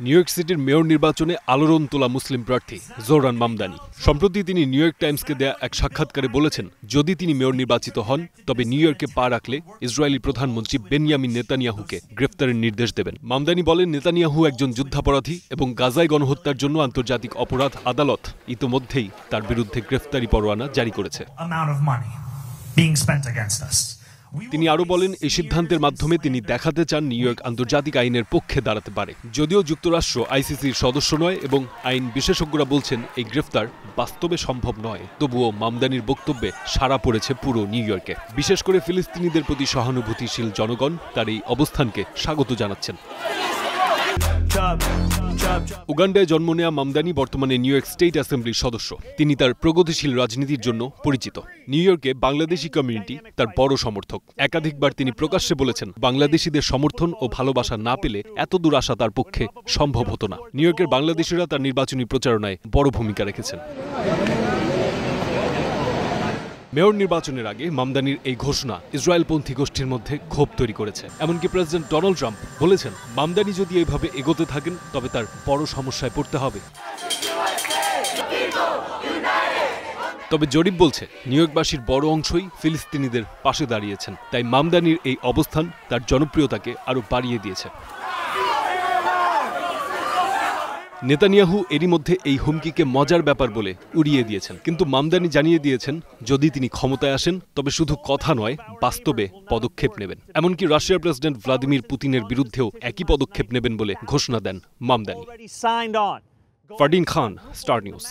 New York সিটির mayor নির্বাচনে আলোড়ন তোলা মুসলিম প্রার্থী জোহরান মামদানি। সম্প্রতি তিনি নিউ ইয়র্ক টাইমসকে দেয়া এক সাক্ষাৎকারে বলেছেন, যদি তিনি মেয়র নির্বাচিত হন তবে নিউ ইয়র্কে পা রাখলে ইসরায়েলি প্রধানমন্ত্রী বেনিয়ামিন নেতানিয়াহুকে গ্রেফতারের নির্দেশ দেবেন। মামদানি বলেন, নেতানিয়াহু একজন যুদ্ধাপরাধী এবং গাজায় গণহত্যার জন্য আন্তর্জাতিক অপরাধ আদালত ইতোমধ্যেই তার বিরুদ্ধে গ্রেফতারি পরোয়ানা জারি করেছে। তিনি আরও বলেন, এই সিদ্ধান্তের মাধ্যমে তিনি দেখাতে চান নিউ ইয়র্ক আন্তর্জাতিক আইনের পক্ষে দাঁড়াতে পারে। যদিও যুক্তরাষ্ট্র আইসিসির সদস্য নয় এবং আইন বিশেষজ্ঞরা বলছেন এই গ্রেফতার বাস্তবে সম্ভব নয়, তবুও মামদানির বক্তব্যে সাড়া পড়েছে পুরো নিউ ইয়র্কে। বিশেষ করে ফিলিস্তিনিদের প্রতি সহানুভূতিশীল জনগণ তার এই অবস্থানকে স্বাগত জানাচ্ছেন। উগান্ডায় জন্ম নেওয়া মামদানি বর্তমানে নিউ ইয়র্ক স্টেট অ্যাসেম্বলির সদস্য। তিনি তার প্রগতিশীল রাজনীতির জন্য পরিচিত। নিউ ইয়র্কে বাংলাদেশি কমিউনিটি তার বড় সমর্থক। একাধিকবার তিনি প্রকাশ্যে বলেছেন, বাংলাদেশিদের সমর্থন ও ভালোবাসা না পেলে এত দূর আসা তার পক্ষে সম্ভব হতো না। নিউ ইয়র্কের বাংলাদেশিরা তার নির্বাচনী প্রচারণায় বড় ভূমিকা রেখেছেন। মেয়র নির্বাচনের আগে মামদানির এই ঘোষণা ইসরায়েলপন্থী গোষ্ঠীর মধ্যে ক্ষোভ তৈরি করেছে। এমনকি প্রেসিডেন্ট ডোনাল্ড ট্রাম্প বলেছেন, মামদানি যদি এইভাবে এগোতে থাকেন তবে তার বড় সমস্যায় পড়তে হবে। তবে জরিপ বলছে, নিউ ইয়র্কবাসীর বড় অংশই ফিলিস্তিনিদের পাশে দাঁড়িয়েছেন। তাই মামদানির এই অবস্থান তার জনপ্রিয়তাকে আরও বাড়িয়ে দিয়েছে। নেতানিয়াহু এরই মধ্যে এই হুমকিকে মজার ব্যাপার বলে উড়িয়ে দিয়েছেন। কিন্তু মামদানি জানিয়ে দিয়েছেন, যদি তিনি ক্ষমতায় আসেন তবে শুধু কথা নয়, বাস্তবে পদক্ষেপ নেবেন। এমনকি রাশিয়ার প্রেসিডেন্ট ভ্লাদিমির পুতিনের বিরুদ্ধেও একই পদক্ষেপ নেবেন বলে ঘোষণা দেন মামদানি। ফারদিন খান, স্টার নিউজ।